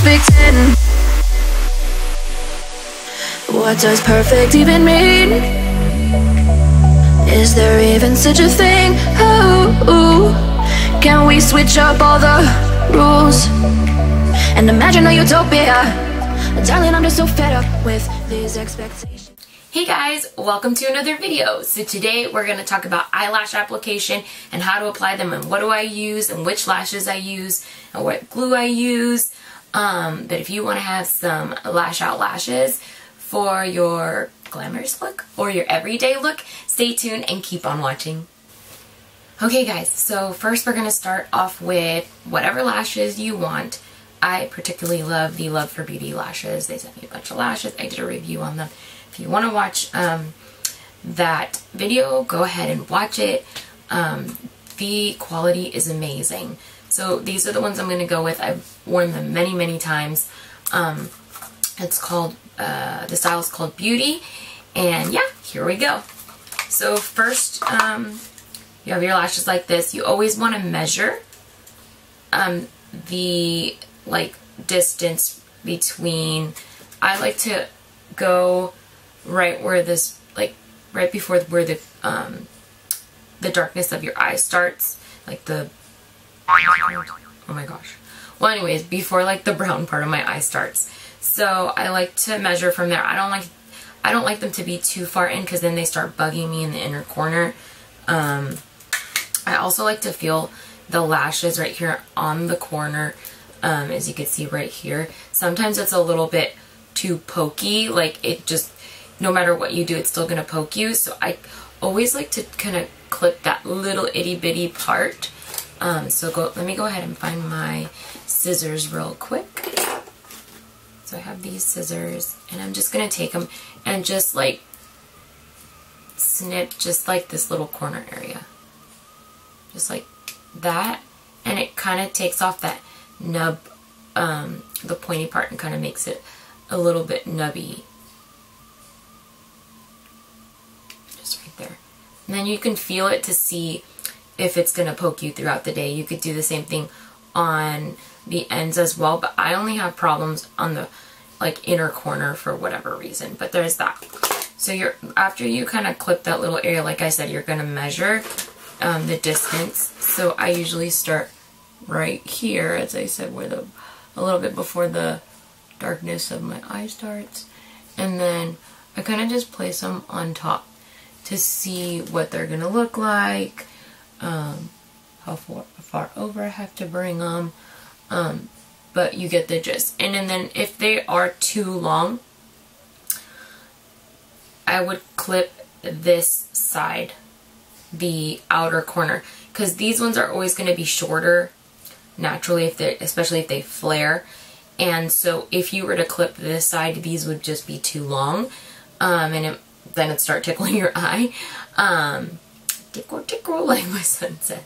perfect 10. What does perfect even mean? Is there even such a thing? Oh, can we switch up all the rules and imagine a utopia? Darling, I'm just so fed up with these expectations. Hey guys, welcome to another video. So today we're going to talk about eyelash application and how to apply them and what do I use and which lashes I use and what glue I use. But if you want to have some lash out lashes for your glamorous look or your everyday look, stay tuned and keep on watching. Okay guys, so first we're going to start off with whatever lashes you want. I particularly love the Love for Beauty lashes. They sent me a bunch of lashes. I did a review on them. If you want to watch that video, go ahead and watch it. The quality is amazing. So these are the ones I'm going to go with. I've worn them many, many times. It's called, the style is called Beauty. And yeah, here we go. So first, you have your lashes like this. You always want to measure the distance between, I like to go right where this, right before where the darkness of your eye starts, oh my gosh. Well, anyways, before the brown part of my eye starts. So I like to measure from there. I don't like them to be too far in because then they start bugging me in the inner corner. I also like to feel the lashes right here on the corner, as you can see right here. Sometimes it's a little bit too pokey, it just, no matter what you do, it's still gonna poke you. So I always like to kind of clip that little itty bitty part. Let me go ahead and find my scissors real quick. So I have these scissors and I'm just gonna take them and just snip just this little corner area. Just like that. And it kind of takes off that nub, the pointy part, and kind of makes it a little bit nubby. Just right there. And then you can feel it to see if it's going to poke you throughout the day. You could do the same thing on the ends as well, but I only have problems on the inner corner for whatever reason, but there's that. So after you kind of clip that little area, like I said, you're going to measure the distance. So I usually start right here, as I said, where a little bit before the darkness of my eye starts, and then I kind of just place them on top to see what they're gonna look like, how far over I have to bring them, but you get the gist. And then if they are too long, I would clip this side, the outer corner, because these ones are always going to be shorter naturally, especially if they flare. And so if you were to clip this side, these would just be too long, and then it'd start tickling your eye. Tickle, tickle, like my son says.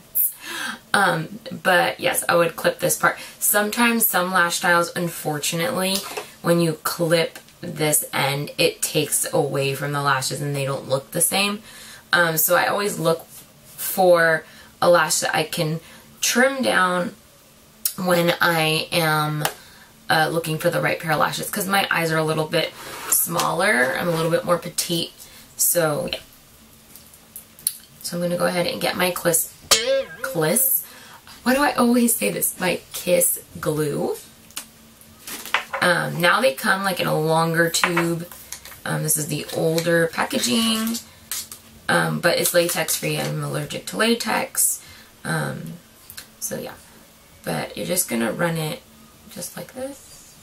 But yes, I would clip this part. Sometimes some lash styles, unfortunately, when you clip this end, it takes away from the lashes and they don't look the same. So I always look for a lash that I can trim down when I am looking for the right pair of lashes, because my eyes are a little bit smaller. I'm a little bit more petite. So yeah. So I'm going to go ahead and get my why do I always say this? My Kiss glue. Now they come in a longer tube. This is the older packaging. But it's latex free. I'm allergic to latex. So yeah. But you're just gonna run it just like this.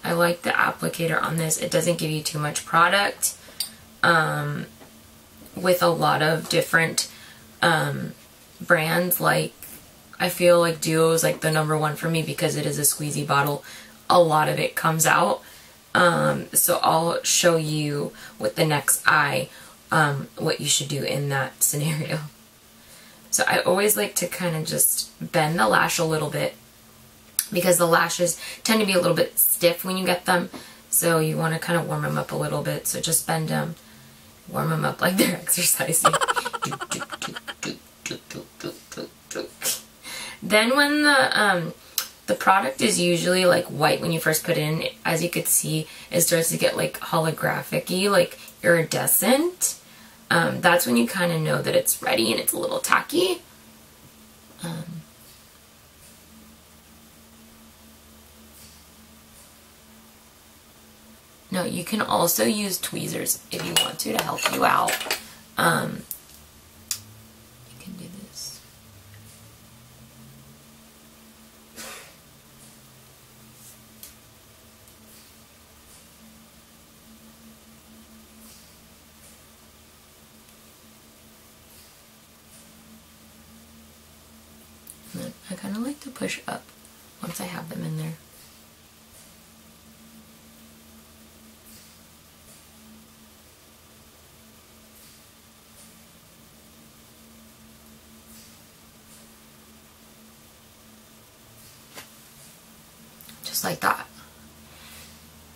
I like the applicator on this. It doesn't give you too much product. With a lot of different brands, I feel like Duo is the #1 for me because it is a squeezy bottle. A lot of it comes out. So I'll show you with the next eye what you should do in that scenario. So I always like to kind of just bend the lash a little bit because the lashes tend to be a little bit stiff when you get them. So you want to kind of warm them up a little bit. So just bend them, warm them up like they're exercising. Then when the product is usually like white when you first put it in, as you could see, it starts to get like holographic-y, like iridescent. That's when you kind of know that it's ready and it's a little tacky. Now you can also use tweezers if you want to help you out. You can do this. And then I kind of like to push up once I have them in there. Just like that.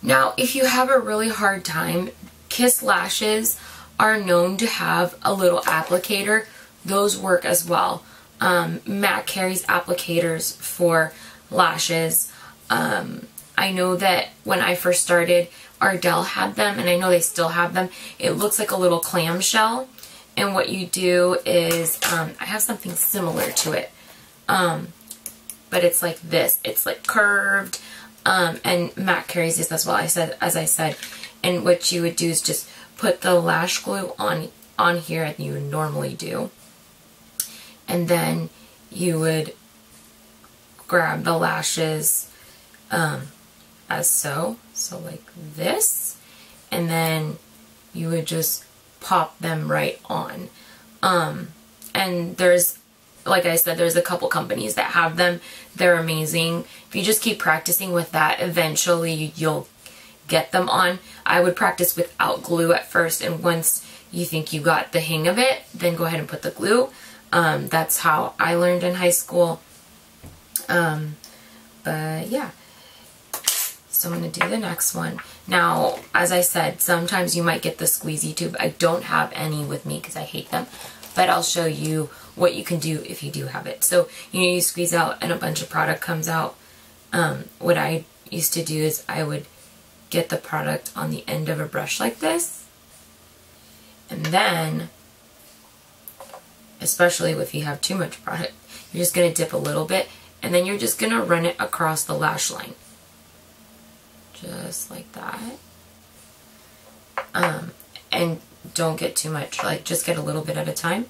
Now, if you have a really hard time, Kiss lashes are known to have a little applicator. Those work as well. MAC carries applicators for lashes. I know that when I first started, Ardell had them, and I know they still have them. It looks like a little clamshell, and what you do is, I have something similar to it, but it's like this. It's like curved, and MAC carries this as well, as I said, and what you would do is just put the lash glue on here as you would normally do, and then you would grab the lashes as so like this, and then you would just pop them right on. And there's, like I said, there's a couple companies that have them. They're amazing. If you just keep practicing with that, eventually you'll get them on. I would practice without glue at first, and once you think you got the hang of it, then go ahead and put the glue. That's how I learned in high school. But yeah. So I'm going to do the next one. Now, as I said, sometimes you might get the squeezy tube. I don't have any with me because I hate them. But I'll show you what you can do if you do have it. So, you squeeze out and a bunch of product comes out. What I used to do is I would get the product on the end of a brush like this. And then, especially if you have too much product, you're just going to dip a little bit. And then you're just going to run it across the lash line. Just like that. And don't get too much, like just get a little bit at a time.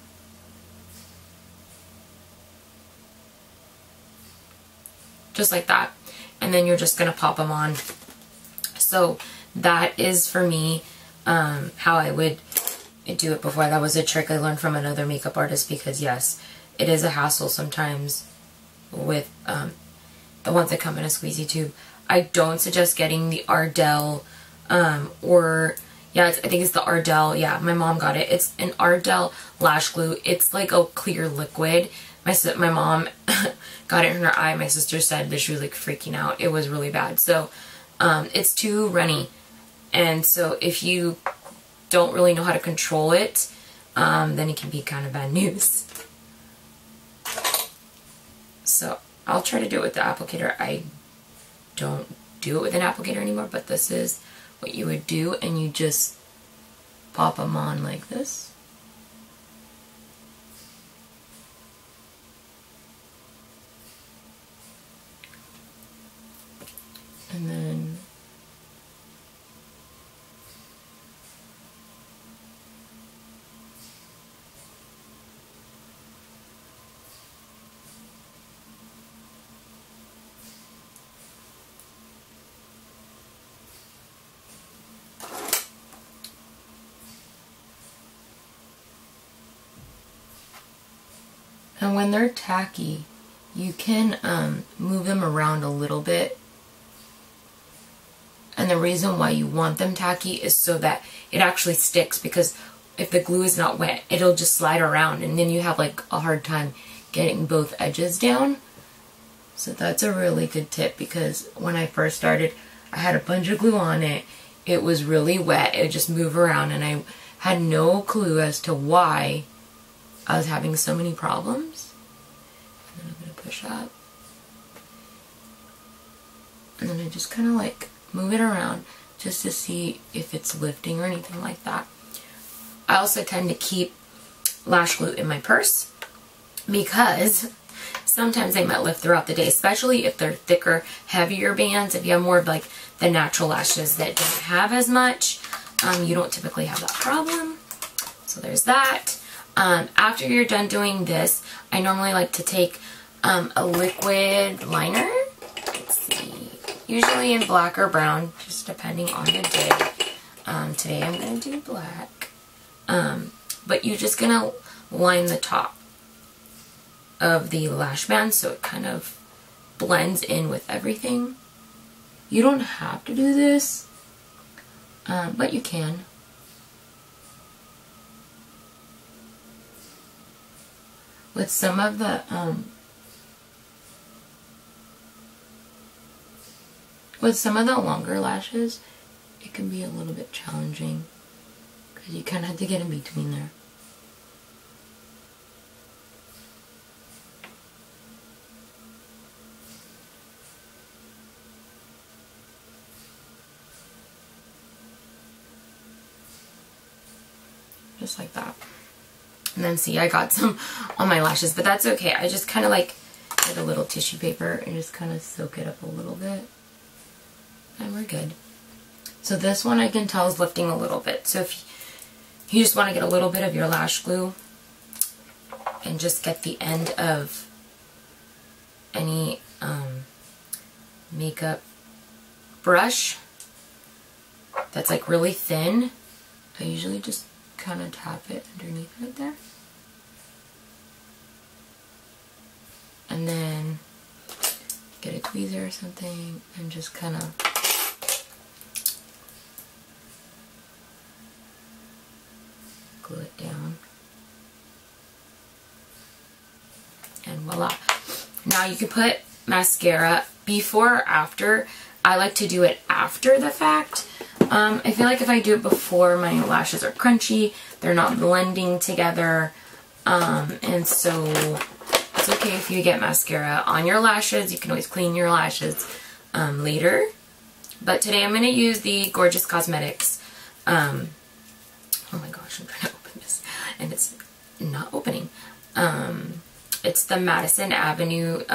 Just like that. And then you're just going to pop them on. So that is for me how I would do it before. That was a trick I learned from another makeup artist, because yes, it is a hassle sometimes with the ones that come in a squeezy tube. I don't suggest getting the Ardell, or, yeah, I think it's the Ardell. Yeah, my mom got it. It's an Ardell lash glue. It's like a clear liquid. My mom got it in her eye. My sister said that she was like freaking out. It was really bad. So, it's too runny. And so if you don't really know how to control it, then it can be kind of bad news. So, I'll try to do it with the applicator. I don't do it with an applicator anymore, but this is what you would do, and you just pop them on like this. And then when they're tacky, you can move them around a little bit. And the reason why you want them tacky is so that it actually sticks, because if the glue is not wet, it'll just slide around, and then you have like a hard time getting both edges down. So that's a really good tip, because when I first started, I had a bunch of glue on it. It was really wet. It would just move around, and I had no clue as to why I was having so many problems. And then I'm going to push up. And then I just kind of like move it around just to see if it's lifting or anything like that. I also tend to keep lash glue in my purse because sometimes they might lift throughout the day, especially if they're thicker, heavier bands. If you have more of like the natural lashes that don't have as much, you don't typically have that problem. So there's that. After you're done doing this, I normally like to take a liquid liner. Let's see. Usually in black or brown, just depending on the day. Today I'm going to do black. But you're just going to line the top of the lash band so it kind of blends in with everything. You don't have to do this, but you can. With some of the longer lashes, it can be a little bit challenging because you kind of have to get in between there. Just like that. And then see, I got some on my lashes, but that's okay. I just kind of like get a little tissue paper and just kind of soak it up a little bit. And we're good. So this one I can tell is lifting a little bit. So if you just want to get a little bit of your lash glue and just get the end of any makeup brush that's like really thin, I usually just kind of tap it underneath right there. And then get a tweezer or something and just kind of glue it down. And voila. Now you can put mascara before or after. I like to do it after the fact. I feel like if I do it before, my lashes are crunchy, they're not blending together, and so it's okay if you get mascara on your lashes. You can always clean your lashes later. But today I'm going to use the Gorgeous Cosmetics, oh my gosh, I'm trying to open this, and it's not opening. It's the Madison Avenue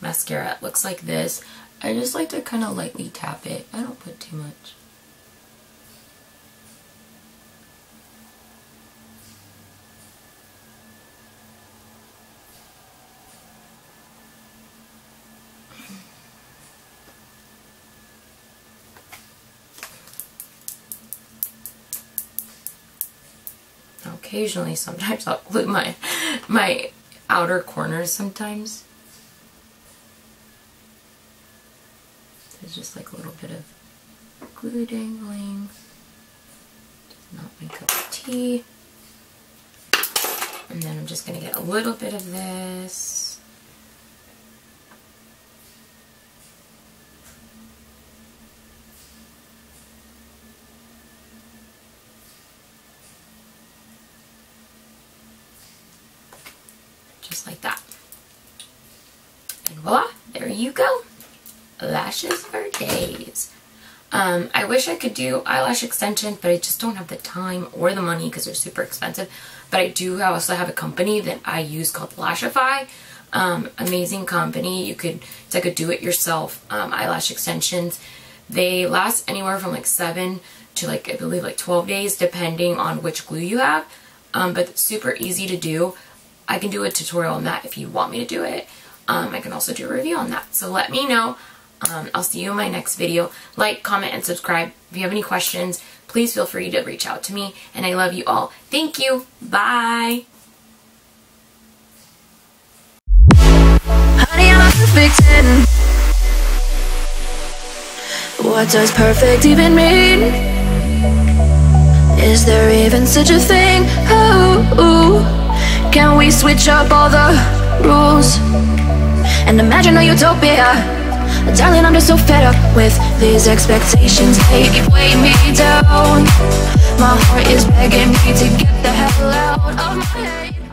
mascara. It looks like this. I just like to kind of lightly tap it. I don't put too much. Occasionally, sometimes I'll glue my outer corners sometimes. There's just like a little bit of glue dangling. Does not my cup of tea. And then I'm just going to get a little bit of this. Just like that. And voila, there you go. Lashes for days. I wish I could do eyelash extension, but I just don't have the time or the money because they're super expensive. But I do also have a company that I use called Lashify. Amazing company. It's like a do-it-yourself eyelash extensions. They last anywhere from like 7 to like, I believe like 12 days depending on which glue you have. But it's super easy to do. I can do a tutorial on that if you want me to do it. I can also do a review on that. So let me know. I'll see you in my next video. Like, comment, and subscribe. If you have any questions, please feel free to reach out to me. And I love you all. Thank you. Bye. Honey, I'm a perfect 10. What does perfect even mean? Is there even such a thing? Oh, can we switch up all the rules and imagine a utopia? Darling, I'm just so fed up with these expectations. They keep weighing me down. My heart is begging me to get the hell out of my head.